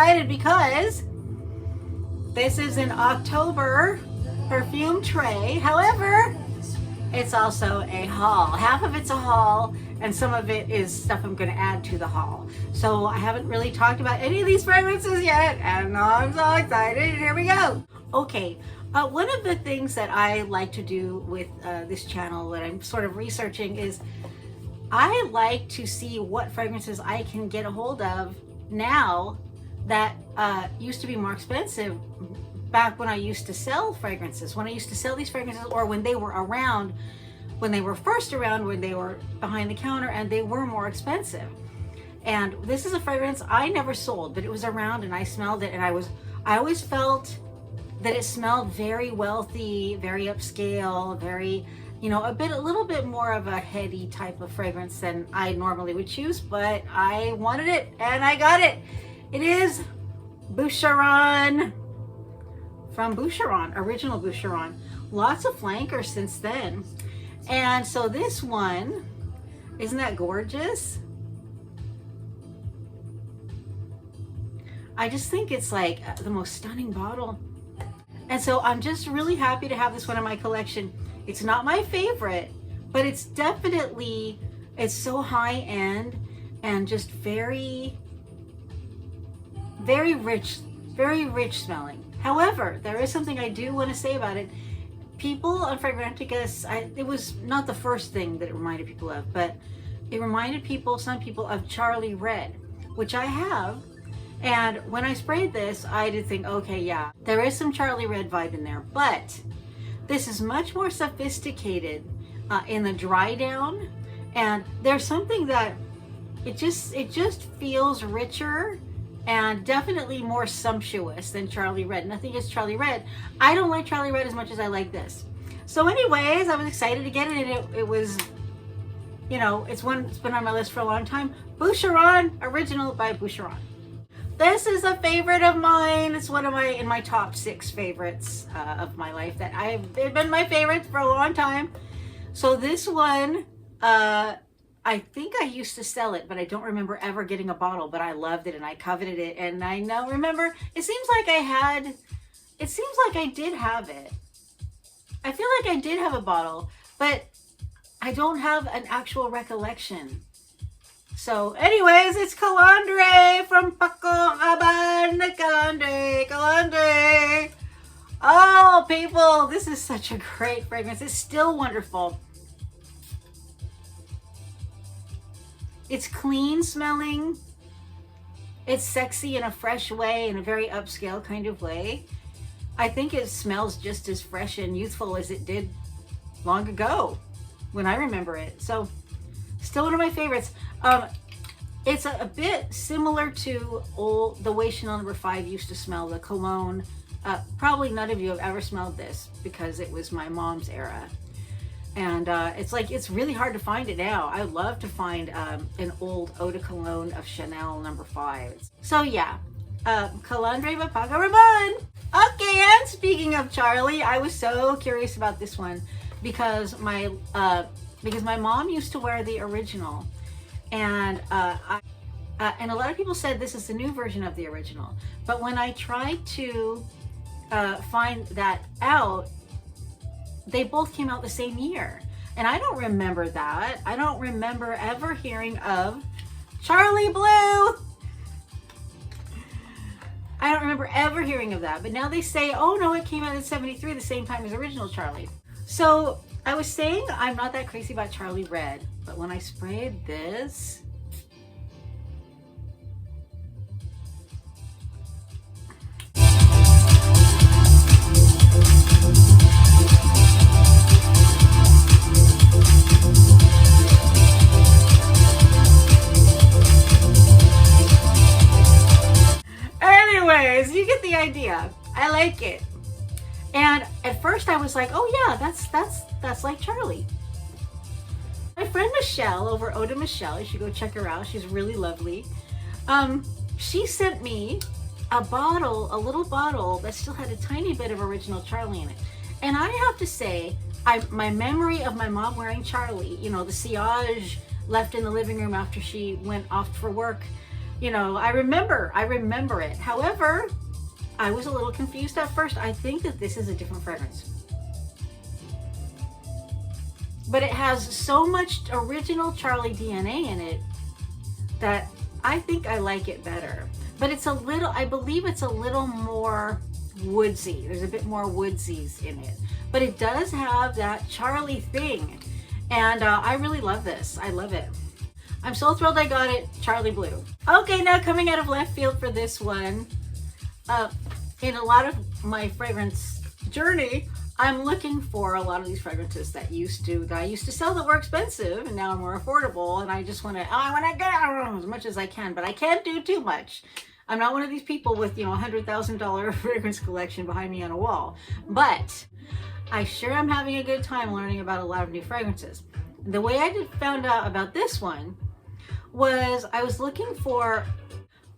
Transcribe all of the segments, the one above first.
excited because this is an October perfume tray. However, it's also a haul. Half of it's a haul and some of it is stuff I'm going to add to the haul. So I haven't really talked about any of these fragrances yet, and I'm so excited. Here we go. Okay, one of the things that I like to do with this channel that I'm sort of researching is I like to see what fragrances I can get a hold of now that used to be more expensive back when I used to sell fragrances. When I used to sell these fragrances, or when they were around, when they were first around, when they were behind the counter and they were more expensive. And this is a fragrance I never sold, but it was around and I smelled it, and I always felt that it smelled very wealthy, very upscale, very, you know, a little bit more of a heady type of fragrance than I normally would choose, but I wanted it and I got it. It is Boucheron from Boucheron, original Boucheron. Lots of flankers since then. And so this one, isn't that gorgeous? I just think it's like the most stunning bottle. And so I'm just really happy to have this one in my collection. It's not my favorite, but it's definitely, it's so high end and just very, very rich smelling. However, there is something I do want to say about it. People on Fragranticus, it was not the first thing that it reminded people of, but it reminded some people of Charlie Red, which I have. And when I sprayed this, I did think, okay, yeah, there is some Charlie Red vibe in there, but this is much more sophisticated in the dry down. And there's something that it just feels richer and definitely more sumptuous than Charlie Red. Nothing against Charlie Red. I don't like Charlie Red as much as I like this. So anyways, I was excited to get it, and it was, you know, it's been on my list for a long time. Boucheron, original by Boucheron. This is a favorite of mine. It's one of in my top 6 favorites of my life that they've been my favorites for a long time. So this one, I think I used to sell it, but I don't remember ever getting a bottle, but I loved it and I coveted it. And I now remember, it seems like I did have it. I feel like I did have a bottle, but I don't have an actual recollection. So anyways, it's Calandre from Paco, Rabanne, Calandre. Oh, people, this is such a great fragrance. It's still wonderful. It's clean smelling. It's sexy in a fresh way, in a very upscale kind of way. I think it smells just as fresh and youthful as it did long ago when I remember it. So still one of my favorites. It's a bit similar to the way Chanel No. 5 used to smell, the cologne. Probably none of you have ever smelled this because it was my mom's era. And it's really hard to find it now. I would love to find an old eau de cologne of Chanel No. 5. So yeah, Calandre by Paco Rabanne. Okay, and speaking of Charlie, I was so curious about this one because my mom used to wear the original, and and a lot of people said this is the new version of the original. But when I tried to find that out, they both came out the same year. And I don't remember that. I don't remember ever hearing of Charlie Blue. I don't remember ever hearing of that. But now they say, oh no, it came out in '73, the same time as original Charlie. So I was saying I'm not that crazy about Charlie Red, but when I sprayed this, you get the idea. I like it. And at first I was like, oh yeah, that's like Charlie. My friend Michelle over Eau de Michelle, you should go check her out. She's really lovely. She sent me a little bottle that still had a tiny bit of original Charlie in it. And I have to say, my memory of my mom wearing Charlie, you know, the sillage left in the living room after she went off for work, You know, I remember it. However, I was a little confused at first. I think that this is a different fragrance. But it has so much original Charlie DNA in it that I think I like it better. But it's a little, I believe it's a little more woodsy. There's a bit more woodsies in it. But it does have that Charlie thing. And I really love this. I love it. I'm so thrilled I got it, Charlie Blue. Okay, now coming out of left field for this one. In a lot of my fragrance journey, I'm looking for a lot of these fragrances that I used to sell that were expensive and now are more affordable. And I just want to, I want to get as much as I can, but I can't do too much. I'm not one of these people with, you know, $100,000 fragrance collection behind me on a wall, but I sure am having a good time learning about a lot of new fragrances. The way I found out about this one was I was looking for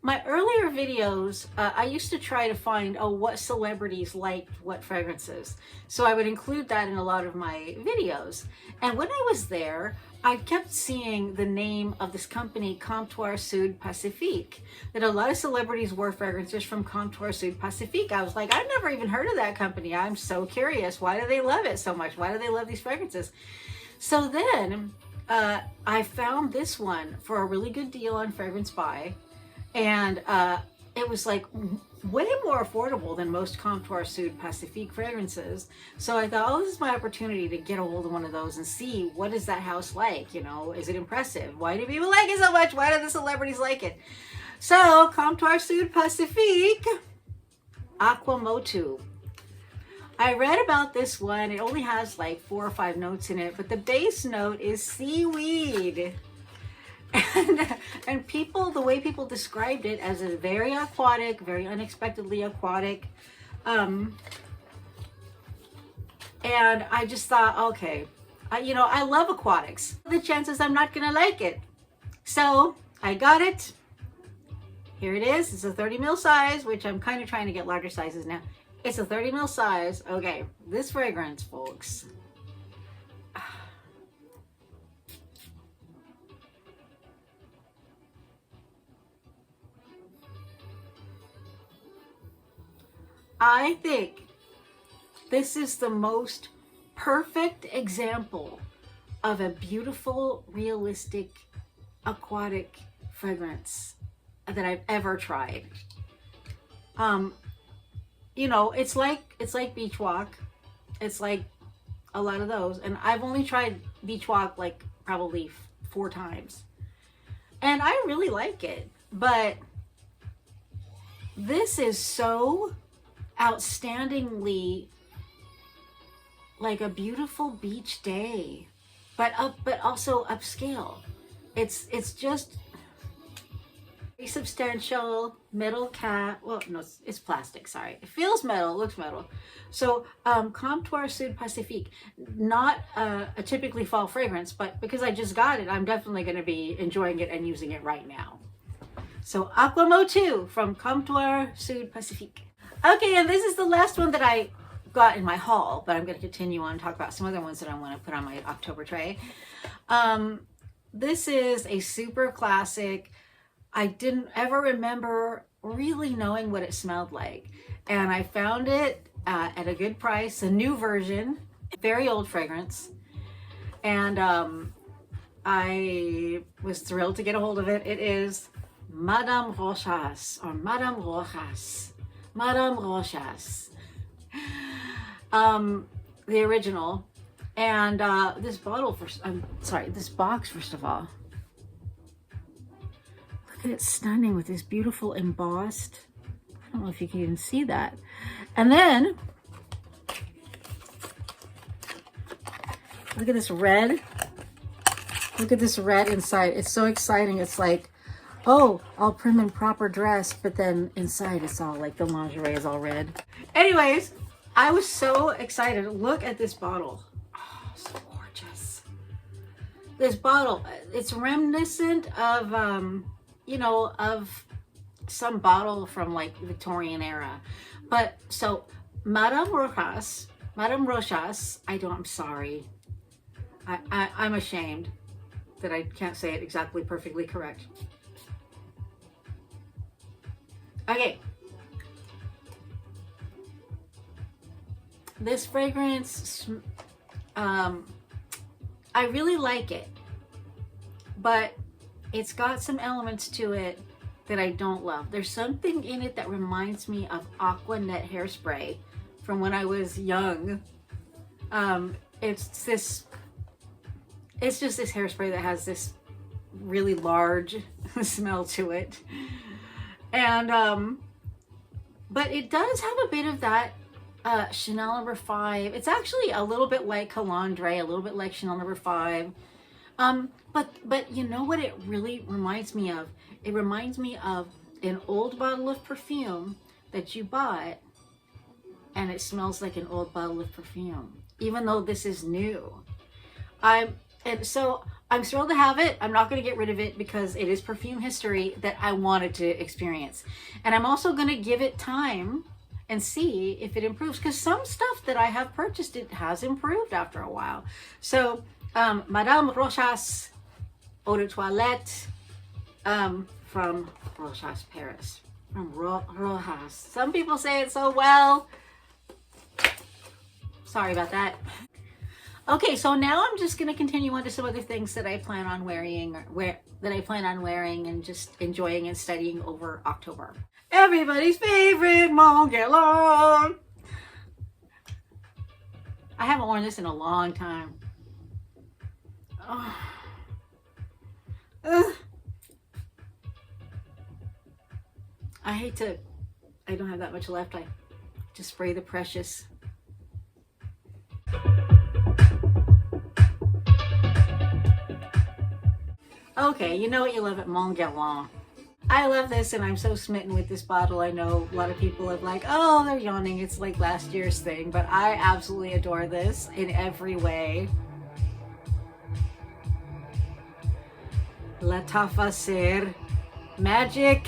my earlier videos. I used to try to find, what celebrities liked what fragrances. So I would include that in a lot of my videos. And when I was there, I kept seeing the name of this company, Comptoir Sud Pacifique, that a lot of celebrities wore fragrances from Comptoir Sud Pacifique. I was like, I've never even heard of that company. I'm so curious. Why do they love it so much? Why do they love these fragrances? So then I found this one for a really good deal on Fragrance Buy. And it was like way more affordable than most Comptoir Sud Pacifique fragrances. So I thought, this is my opportunity to get a hold of one of those and see, what is that house like? You know, is it impressive? Why do people like it so much? Why do the celebrities like it? So Comptoir Sud Pacifique, Aqua Motu. I read about this one. It only has like 4 or 5 notes in it, but the base note is seaweed. And people, the way people described it as a very aquatic, very unexpectedly aquatic. And I just thought, okay, I love aquatics. The chances I'm not gonna like it. So I got it. Here it is. It's a 30 ml size, which I'm kind of trying to get larger sizes now. It's a 30 ml size. Okay, this fragrance, folks. I think this is the most perfect example of a beautiful, realistic, aquatic fragrance that I've ever tried. It's like Beach Walk. It's like a lot of those. And I've only tried Beach Walk like probably 4 times. And I really like it. But this is so outstandingly like a beautiful beach day, but also upscale. It's just very substantial metal cap. Well, no, it's plastic. Sorry, it feels metal. It looks metal. So Comptoir Sud Pacifique, not a typically fall fragrance, but because I just got it, I'm definitely going to be enjoying it and using it right now. So Aqua Motu from Comptoir Sud Pacifique. Okay, and this is the last one that I got in my haul, but I'm going to continue on and talk about some other ones that I want to put on my October tray. This is a super classic. I didn't ever remember really knowing what it smelled like, and I found it at a good price, a new version, very old fragrance, and I was thrilled to get a hold of it. It is Madame Rochas, or Madame Rochas. Madame Rochas, the original, and this box, first of all. Look at it, stunning with this beautiful embossed. I don't know if you can even see that. And then look at this red. Look at this red inside. It's so exciting. It's like, oh, all prim and proper dress, but then inside it's all like the lingerie is all red. Anyways, I was so excited. Look at this bottle. Oh, so gorgeous. This bottle, it's reminiscent of, of some bottle from like Victorian era. But so Madame Rochas, I'm sorry. I'm ashamed that I can't say it exactly perfectly correct. Okay. This fragrance, I really like it, but it's got some elements to it that I don't love. There's something in it that reminds me of Aqua Net hairspray from when I was young. It's just this hairspray that has this really large smell to it. And, but it does have a bit of that Chanel No. 5. It's actually a little bit like Calandre, a little bit like Chanel No. 5. But you know what it really reminds me of? It reminds me of an old bottle of perfume that you bought and it smells like an old bottle of perfume, even though this is new. And so I'm thrilled to have it. I'm not going to get rid of it because it is perfume history that I wanted to experience. And I'm also going to give it time and see if it improves, because some stuff that I have purchased, it has improved after a while. So Madame Rochas Eau de Toilette from Rochas, Paris. From Rochas. Some people say it so well. Sorry about that. Okay, so now I'm just going to continue on to some other things that I plan on wearing, and just enjoying and studying over October. Everybody's favorite Mon Guerlain. I haven't worn this in a long time. Oh. I don't have that much left. I just spray the precious. Okay, you know what you love at Mon Guerlain. I love this, and I'm so smitten with this bottle. I know a lot of people have like, oh, they're yawning. It's like last year's thing, but I absolutely adore this in every way. Lattafa Sehr. Magic.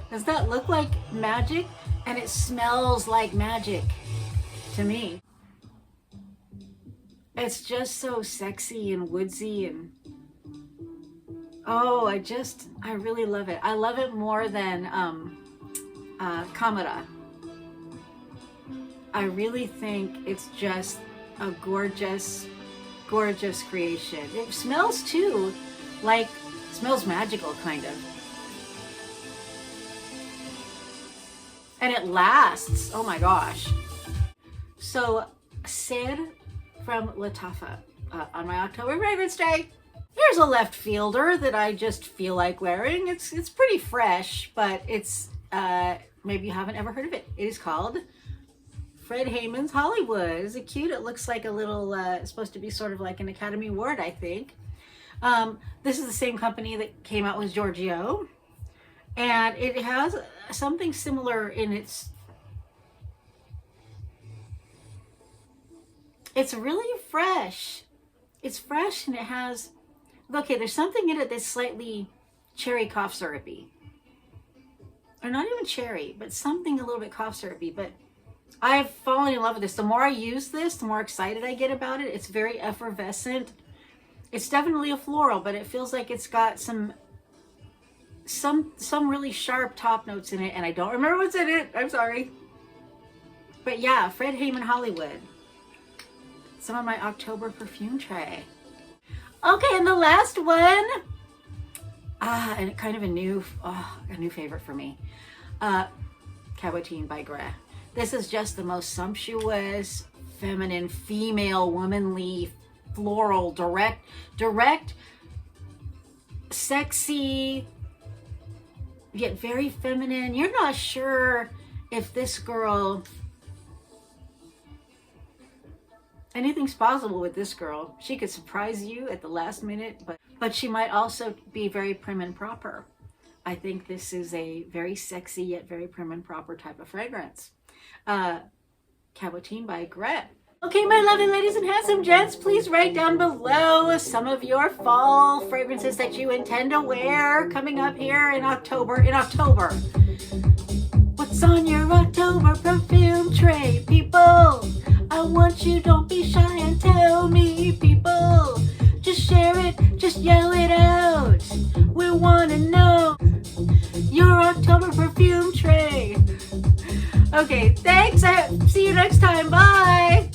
Does that look like magic? And it smells like magic to me. It's just so sexy and woodsy, and oh, I really love it. I love it more than Camera. I really think it's just a gorgeous, gorgeous creation. It smells too, like, smells magical kind of. And it lasts, oh my gosh. So, Sehr from Lattafa on my October fragrance day. Here's a left fielder that I just feel like wearing. It's pretty fresh, but it's, maybe you haven't ever heard of it. It is called Fred Hayman's Hollywood. Is it cute? It looks like a little, it's supposed to be sort of like an Academy Award, I think. This is the same company that came out with Giorgio. And it has something similar in its... It's really fresh. It's fresh, and it has... Okay, there's something in it that's slightly cherry cough syrupy. Or not even cherry, but something a little bit cough syrupy. But I've fallen in love with this. The more I use this, the more excited I get about it. It's very effervescent. It's definitely a floral, but it feels like it's got some really sharp top notes in it, and I don't remember what's in it. I'm sorry. But yeah, Fred Hayman Hollywood. Some of my October perfume tray. Okay, and the last one, and kind of a new favorite for me, Cabotine by Gres. This is just the most sumptuous, feminine, female, womanly, floral, direct, sexy, yet very feminine. You're not sure if this girl... Anything's possible with this girl. She could surprise you at the last minute, but she might also be very prim and proper. I think this is a very sexy yet very prim and proper type of fragrance. Cabotine by Gres. Okay, my lovely ladies and handsome gents, please write down below some of your fall fragrances that you intend to wear coming up here in October. What's on your October perfume tray, people? I want you, don't be shy and tell me, people. Just share it, just yell it out. We want to know your October perfume tray. Okay, thanks. See you next time. Bye.